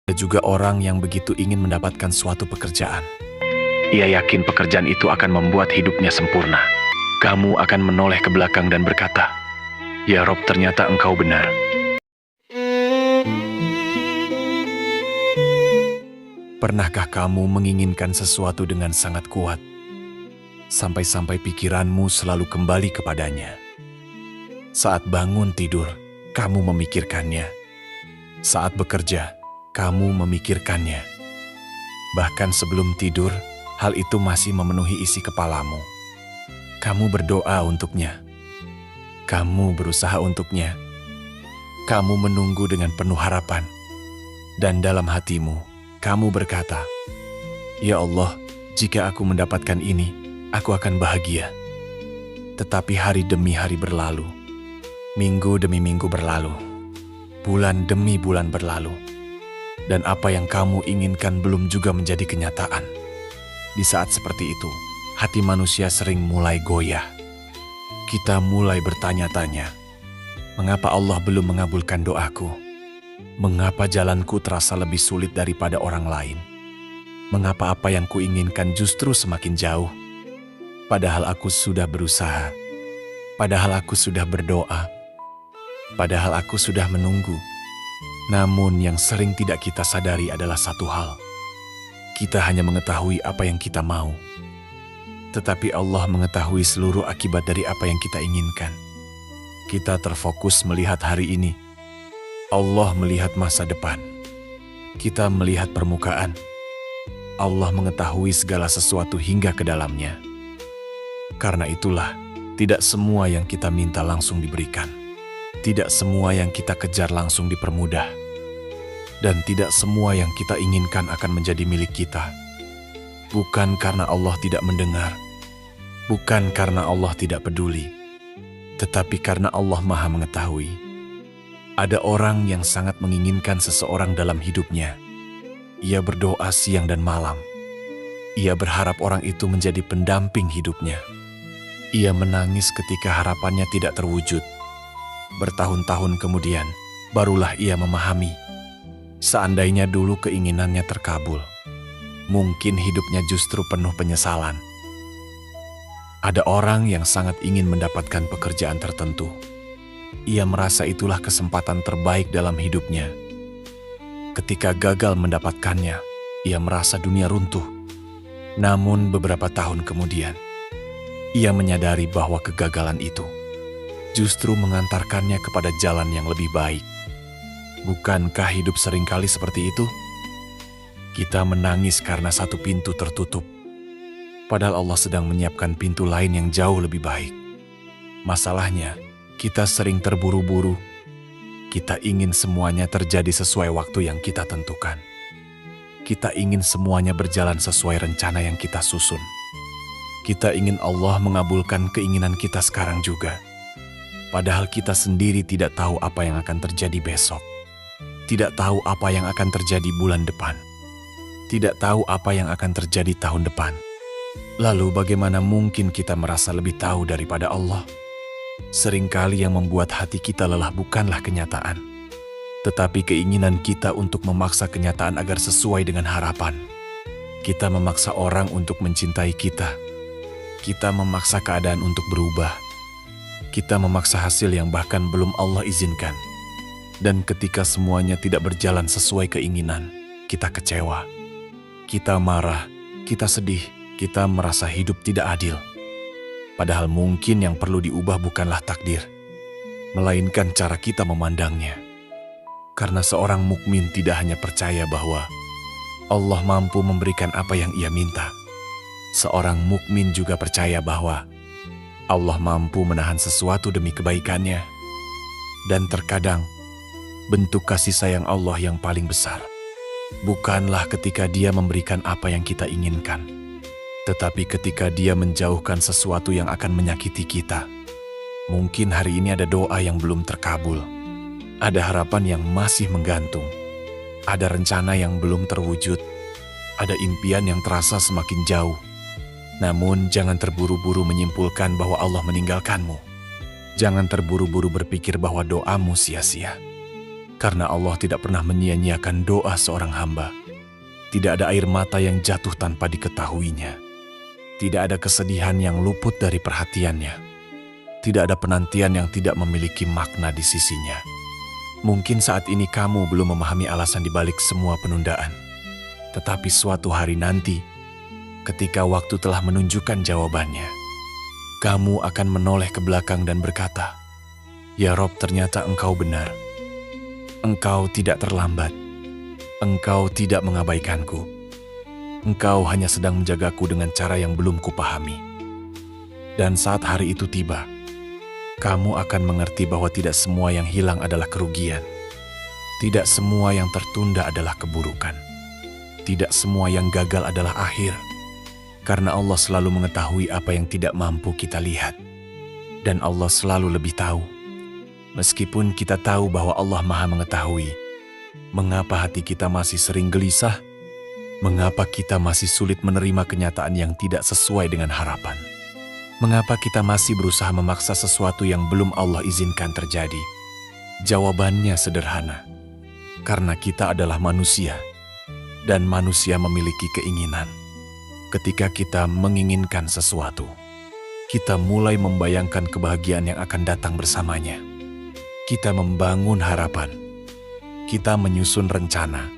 Ada juga orang yang begitu ingin mendapatkan suatu pekerjaan. Ia yakin pekerjaan itu akan membuat hidupnya sempurna. Kamu akan menoleh ke belakang dan berkata, "Ya Rob, ternyata engkau benar." Pernahkah kamu menginginkan sesuatu dengan sangat kuat, sampai-sampai pikiranmu selalu kembali kepadanya? Saat bangun tidur, kamu memikirkannya. Saat bekerja, kamu memikirkannya. Bahkan sebelum tidur, hal itu masih memenuhi isi kepalamu. Kamu berdoa untuknya. Kamu berusaha untuknya. Kamu menunggu dengan penuh harapan. Dan dalam hatimu, kamu berkata, "Ya Allah, jika aku mendapatkan ini, aku akan bahagia." Tetapi hari demi hari berlalu. Minggu demi minggu berlalu. Bulan demi bulan berlalu. Dan apa yang kamu inginkan belum juga menjadi kenyataan. Di saat seperti itu, hati manusia sering mulai goyah. Kita mulai bertanya-tanya, mengapa Allah belum mengabulkan doaku? Mengapa jalanku terasa lebih sulit daripada orang lain? Mengapa apa yang kuinginkan justru semakin jauh? Padahal aku sudah berusaha. Padahal aku sudah berdoa. Padahal aku sudah menunggu. Namun yang sering tidak kita sadari adalah satu hal. Kita hanya mengetahui apa yang kita mau. Tetapi Allah mengetahui seluruh akibat dari apa yang kita inginkan. Kita terfokus melihat hari ini. Allah melihat masa depan. Kita melihat permukaan. Allah mengetahui segala sesuatu hingga ke dalamnya. Karena itulah, tidak semua yang kita minta langsung diberikan. Tidak semua yang kita kejar langsung dipermudah. Dan tidak semua yang kita inginkan akan menjadi milik kita. Bukan karena Allah tidak mendengar. Bukan karena Allah tidak peduli. Tetapi karena Allah Maha mengetahui. Ada orang yang sangat menginginkan seseorang dalam hidupnya. Ia berdoa siang dan malam. Ia berharap orang itu menjadi pendamping hidupnya. Ia menangis ketika harapannya tidak terwujud. Bertahun-tahun kemudian, barulah ia memahami. Seandainya dulu keinginannya terkabul, mungkin hidupnya justru penuh penyesalan. Ada orang yang sangat ingin mendapatkan pekerjaan tertentu. Ia merasa itulah kesempatan terbaik dalam hidupnya. Ketika gagal mendapatkannya, ia merasa dunia runtuh. Namun beberapa tahun kemudian, ia menyadari bahwa kegagalan itu justru mengantarkannya kepada jalan yang lebih baik. Bukankah hidup seringkali seperti itu? Kita menangis karena satu pintu tertutup, padahal Allah sedang menyiapkan pintu lain yang jauh lebih baik. Masalahnya, kita sering terburu-buru. Kita ingin semuanya terjadi sesuai waktu yang kita tentukan. Kita ingin semuanya berjalan sesuai rencana yang kita susun. Kita ingin Allah mengabulkan keinginan kita sekarang juga. Padahal kita sendiri tidak tahu apa yang akan terjadi besok. Tidak tahu apa yang akan terjadi bulan depan. Tidak tahu apa yang akan terjadi tahun depan. Lalu bagaimana mungkin kita merasa lebih tahu daripada Allah? Seringkali yang membuat hati kita lelah bukanlah kenyataan, tetapi keinginan kita untuk memaksa kenyataan agar sesuai dengan harapan. Kita memaksa orang untuk mencintai kita. Kita memaksa keadaan untuk berubah. Kita memaksa hasil yang bahkan belum Allah izinkan. Dan ketika semuanya tidak berjalan sesuai keinginan, kita kecewa. Kita marah, kita sedih, kita merasa hidup tidak adil. Padahal mungkin yang perlu diubah bukanlah takdir, melainkan cara kita memandangnya. Karena seorang mukmin tidak hanya percaya bahwa Allah mampu memberikan apa yang ia minta. Seorang mukmin juga percaya bahwa Allah mampu menahan sesuatu demi kebaikannya. Dan terkadang, bentuk kasih sayang Allah yang paling besar bukanlah ketika Dia memberikan apa yang kita inginkan, tetapi ketika Dia menjauhkan sesuatu yang akan menyakiti kita. Mungkin hari ini ada doa yang belum terkabul, ada harapan yang masih menggantung, ada rencana yang belum terwujud, ada impian yang terasa semakin jauh. Namun jangan terburu-buru menyimpulkan bahwa Allah meninggalkanmu. Jangan terburu-buru berpikir bahwa doamu sia-sia. Karena Allah tidak pernah menyia-nyiakan doa seorang hamba. Tidak ada air mata yang jatuh tanpa diketahuinya. Tidak ada kesedihan yang luput dari perhatiannya. Tidak ada penantian yang tidak memiliki makna di sisinya. Mungkin saat ini kamu belum memahami alasan dibalik semua penundaan. Tetapi suatu hari nanti, ketika waktu telah menunjukkan jawabannya, kamu akan menoleh ke belakang dan berkata, "Ya Rob, ternyata Engkau benar. Engkau tidak terlambat. Engkau tidak mengabaikanku. Engkau hanya sedang menjagaku dengan cara yang belum kupahami." Dan saat hari itu tiba, kamu akan mengerti bahwa tidak semua yang hilang adalah kerugian. Tidak semua yang tertunda adalah keburukan. Tidak semua yang gagal adalah akhir. Karena Allah selalu mengetahui apa yang tidak mampu kita lihat. Dan Allah selalu lebih tahu. Meskipun kita tahu bahwa Allah Maha Mengetahui, mengapa hati kita masih sering gelisah? Mengapa kita masih sulit menerima kenyataan yang tidak sesuai dengan harapan? Mengapa kita masih berusaha memaksa sesuatu yang belum Allah izinkan terjadi? Jawabannya sederhana. Karena kita adalah manusia, dan manusia memiliki keinginan. Ketika kita menginginkan sesuatu, kita mulai membayangkan kebahagiaan yang akan datang bersamanya. Kita membangun harapan. Kita menyusun rencana.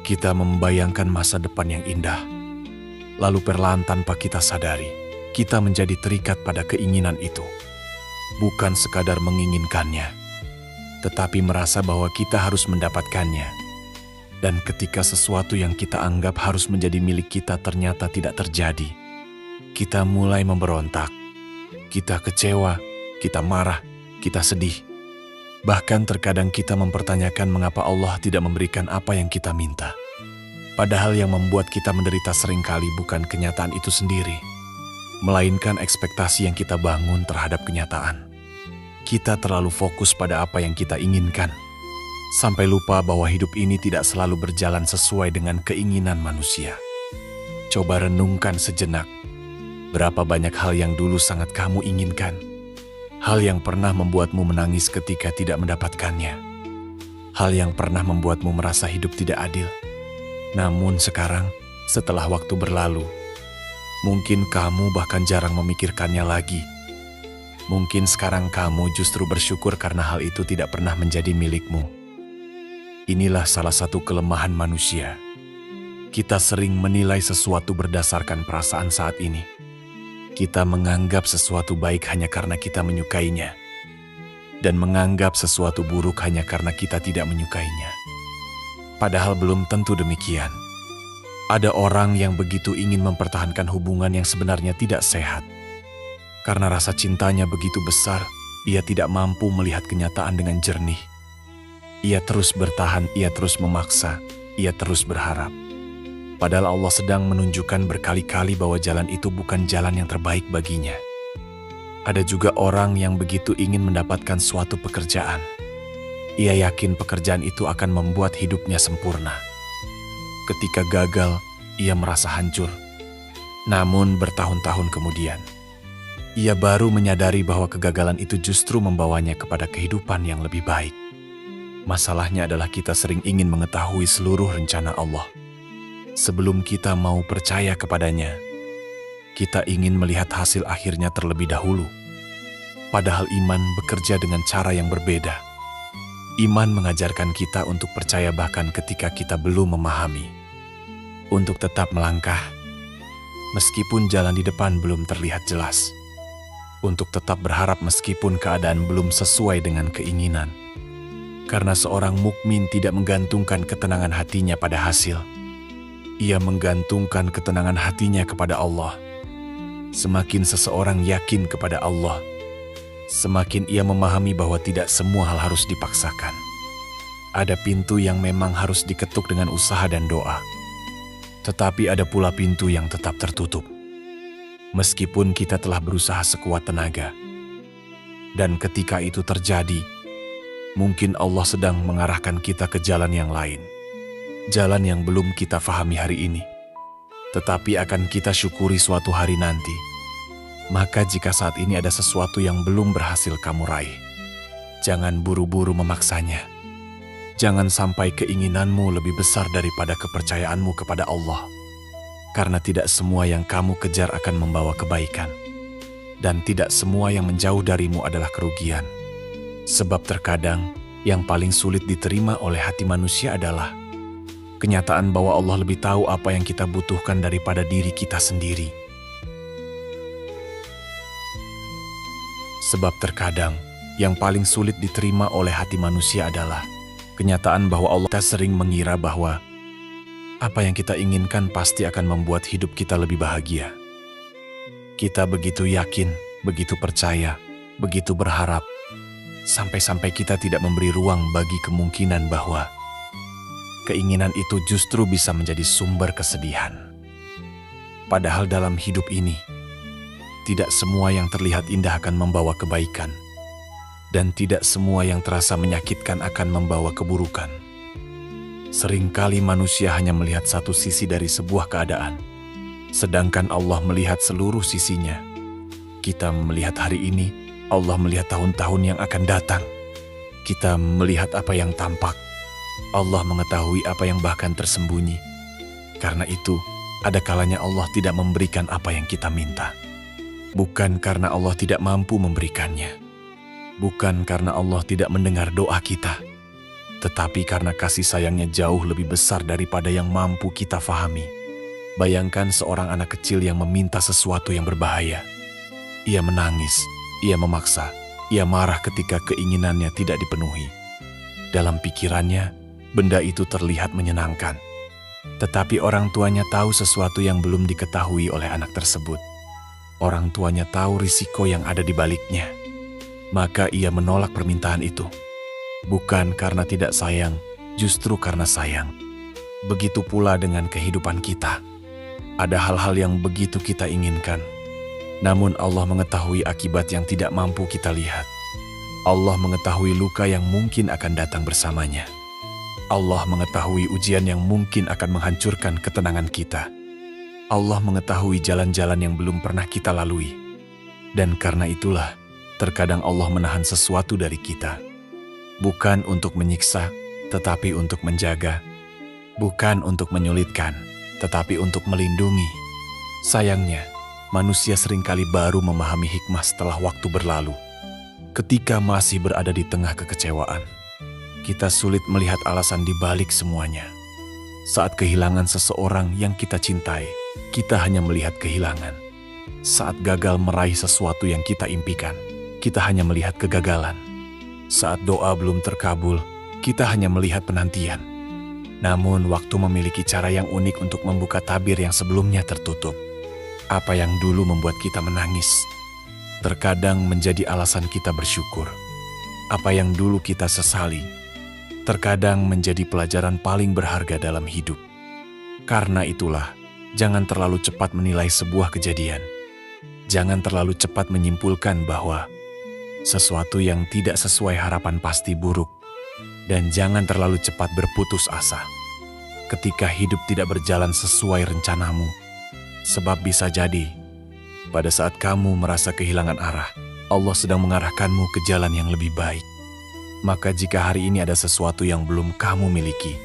Kita membayangkan masa depan yang indah. Lalu perlahan tanpa kita sadari, kita menjadi terikat pada keinginan itu. Bukan sekadar menginginkannya, tetapi merasa bahwa kita harus mendapatkannya. Dan ketika sesuatu yang kita anggap harus menjadi milik kita ternyata tidak terjadi, kita mulai memberontak. Kita kecewa, kita marah, kita sedih. Bahkan terkadang kita mempertanyakan mengapa Allah tidak memberikan apa yang kita minta. Padahal yang membuat kita menderita seringkali bukan kenyataan itu sendiri, melainkan ekspektasi yang kita bangun terhadap kenyataan. Kita terlalu fokus pada apa yang kita inginkan, sampai lupa bahwa hidup ini tidak selalu berjalan sesuai dengan keinginan manusia. Coba renungkan sejenak, berapa banyak hal yang dulu sangat kamu inginkan, hal yang pernah membuatmu menangis ketika tidak mendapatkannya, hal yang pernah membuatmu merasa hidup tidak adil. Namun sekarang, setelah waktu berlalu, mungkin kamu bahkan jarang memikirkannya lagi. Mungkin sekarang kamu justru bersyukur karena hal itu tidak pernah menjadi milikmu. Inilah salah satu kelemahan manusia. Kita sering menilai sesuatu berdasarkan perasaan saat ini. Kita menganggap sesuatu baik hanya karena kita menyukainya, dan menganggap sesuatu buruk hanya karena kita tidak menyukainya. Padahal belum tentu demikian. Ada orang yang begitu ingin mempertahankan hubungan yang sebenarnya tidak sehat. Karena rasa cintanya begitu besar, ia tidak mampu melihat kenyataan dengan jernih. Ia terus bertahan, ia terus memaksa, ia terus berharap. Padahal Allah sedang menunjukkan berkali-kali bahwa jalan itu bukan jalan yang terbaik baginya. Ada juga orang yang begitu ingin mendapatkan suatu pekerjaan. Ia yakin pekerjaan itu akan membuat hidupnya sempurna. Ketika gagal, ia merasa hancur. Namun bertahun-tahun kemudian, ia baru menyadari bahwa kegagalan itu justru membawanya kepada kehidupan yang lebih baik. Masalahnya adalah kita sering ingin mengetahui seluruh rencana Allah. Sebelum kita mau percaya kepadanya, kita ingin melihat hasil akhirnya terlebih dahulu. Padahal iman bekerja dengan cara yang berbeda. Iman mengajarkan kita untuk percaya bahkan ketika kita belum memahami. Untuk tetap melangkah, meskipun jalan di depan belum terlihat jelas. Untuk tetap berharap meskipun keadaan belum sesuai dengan keinginan. Karena seorang mukmin tidak menggantungkan ketenangan hatinya pada hasil. Ia menggantungkan ketenangan hatinya kepada Allah. Semakin seseorang yakin kepada Allah, semakin ia memahami bahwa tidak semua hal harus dipaksakan. Ada pintu yang memang harus diketuk dengan usaha dan doa. Tetapi ada pula pintu yang tetap tertutup. Meskipun kita telah berusaha sekuat tenaga. Dan ketika itu terjadi, mungkin Allah sedang mengarahkan kita ke jalan yang lain. Jalan yang belum kita fahami hari ini. Tetapi akan kita syukuri suatu hari nanti. Maka jika saat ini ada sesuatu yang belum berhasil kamu raih, jangan buru-buru memaksanya. Jangan sampai keinginanmu lebih besar daripada kepercayaanmu kepada Allah. Karena tidak semua yang kamu kejar akan membawa kebaikan. Dan tidak semua yang menjauh darimu adalah kerugian. Sebab terkadang yang paling sulit diterima oleh hati manusia adalah kenyataan bahwa Allah lebih tahu apa yang kita butuhkan daripada diri kita sendiri. Sebab terkadang yang paling sulit diterima oleh hati manusia adalah kenyataan bahwa Allah sering mengira bahwa apa yang kita inginkan pasti akan membuat hidup kita lebih bahagia. Kita begitu yakin, begitu percaya, begitu berharap, sampai-sampai kita tidak memberi ruang bagi kemungkinan bahwa keinginan itu justru bisa menjadi sumber kesedihan. Padahal dalam hidup ini, tidak semua yang terlihat indah akan membawa kebaikan, dan tidak semua yang terasa menyakitkan akan membawa keburukan. Seringkali manusia hanya melihat satu sisi dari sebuah keadaan, sedangkan Allah melihat seluruh sisinya. Kita melihat hari ini, Allah melihat tahun-tahun yang akan datang. Kita melihat apa yang tampak, Allah mengetahui apa yang bahkan tersembunyi. Karena itu, ada kalanya Allah tidak memberikan apa yang kita minta. Bukan karena Allah tidak mampu memberikannya. Bukan karena Allah tidak mendengar doa kita. Tetapi karena kasih sayangnya jauh lebih besar daripada yang mampu kita fahami. Bayangkan seorang anak kecil yang meminta sesuatu yang berbahaya. Ia menangis, ia memaksa, ia marah ketika keinginannya tidak dipenuhi. Dalam pikirannya, benda itu terlihat menyenangkan. Tetapi orang tuanya tahu sesuatu yang belum diketahui oleh anak tersebut. Orang tuanya tahu risiko yang ada di baliknya. Maka ia menolak permintaan itu. Bukan karena tidak sayang, justru karena sayang. Begitu pula dengan kehidupan kita. Ada hal-hal yang begitu kita inginkan. Namun Allah mengetahui akibat yang tidak mampu kita lihat. Allah mengetahui luka yang mungkin akan datang bersamanya. Allah mengetahui ujian yang mungkin akan menghancurkan ketenangan kita. Allah mengetahui jalan-jalan yang belum pernah kita lalui. Dan karena itulah, terkadang Allah menahan sesuatu dari kita. Bukan untuk menyiksa, tetapi untuk menjaga. Bukan untuk menyulitkan, tetapi untuk melindungi. Sayangnya, manusia seringkali baru memahami hikmah setelah waktu berlalu. Ketika masih berada di tengah kekecewaan, kita sulit melihat alasan di balik semuanya. Saat kehilangan seseorang yang kita cintai, kita hanya melihat kehilangan. Saat gagal meraih sesuatu yang kita impikan, kita hanya melihat kegagalan. Saat doa belum terkabul, kita hanya melihat penantian. Namun waktu memiliki cara yang unik untuk membuka tabir yang sebelumnya tertutup. Apa yang dulu membuat kita menangis, terkadang menjadi alasan kita bersyukur. Apa yang dulu kita sesali, terkadang menjadi pelajaran paling berharga dalam hidup. Karena itulah, jangan terlalu cepat menilai sebuah kejadian. Jangan terlalu cepat menyimpulkan bahwa sesuatu yang tidak sesuai harapan pasti buruk. Dan jangan terlalu cepat berputus asa ketika hidup tidak berjalan sesuai rencanamu. Sebab bisa jadi, pada saat kamu merasa kehilangan arah, Allah sedang mengarahkanmu ke jalan yang lebih baik. Maka jika hari ini ada sesuatu yang belum kamu miliki,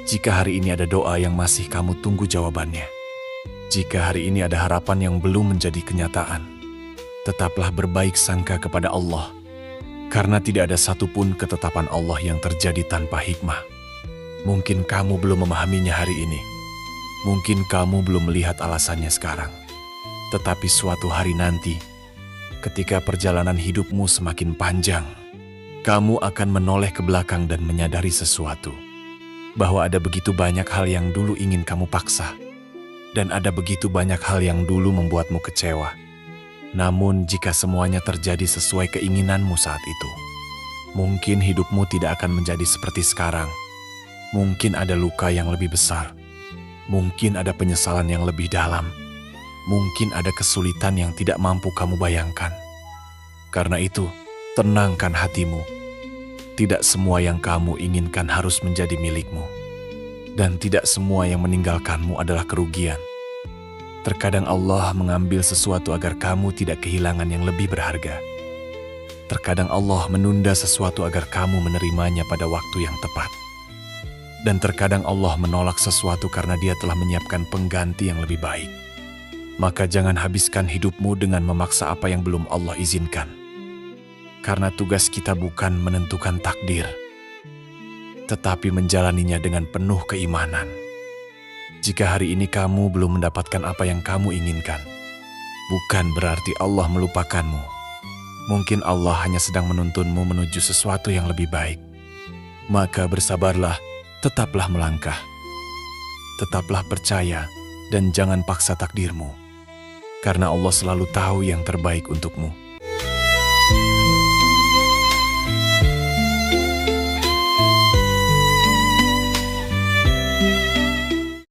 jika hari ini ada doa yang masih kamu tunggu jawabannya, jika hari ini ada harapan yang belum menjadi kenyataan, tetaplah berbaik sangka kepada Allah, karena tidak ada satupun ketetapan Allah yang terjadi tanpa hikmah. Mungkin kamu belum memahaminya hari ini, mungkin kamu belum melihat alasannya sekarang, tetapi suatu hari nanti, ketika perjalanan hidupmu semakin panjang, kamu akan menoleh ke belakang dan menyadari sesuatu, bahwa ada begitu banyak hal yang dulu ingin kamu paksa, dan ada begitu banyak hal yang dulu membuatmu kecewa. Namun jika semuanya terjadi sesuai keinginanmu saat itu, mungkin hidupmu tidak akan menjadi seperti sekarang. Mungkin ada luka yang lebih besar. Mungkin ada penyesalan yang lebih dalam. Mungkin ada kesulitan yang tidak mampu kamu bayangkan. Karena itu, tenangkan hatimu. Tidak semua yang kamu inginkan harus menjadi milikmu. Dan tidak semua yang meninggalkanmu adalah kerugian. Terkadang Allah mengambil sesuatu agar kamu tidak kehilangan yang lebih berharga. Terkadang Allah menunda sesuatu agar kamu menerimanya pada waktu yang tepat. Dan terkadang Allah menolak sesuatu karena Dia telah menyiapkan pengganti yang lebih baik. Maka jangan habiskan hidupmu dengan memaksa apa yang belum Allah izinkan. Karena tugas kita bukan menentukan takdir, tetapi menjalaninya dengan penuh keimanan. Jika hari ini kamu belum mendapatkan apa yang kamu inginkan, bukan berarti Allah melupakanmu. Mungkin Allah hanya sedang menuntunmu menuju sesuatu yang lebih baik. Maka bersabarlah, tetaplah melangkah. Tetaplah percaya dan jangan paksa takdirmu. Karena Allah selalu tahu yang terbaik untukmu.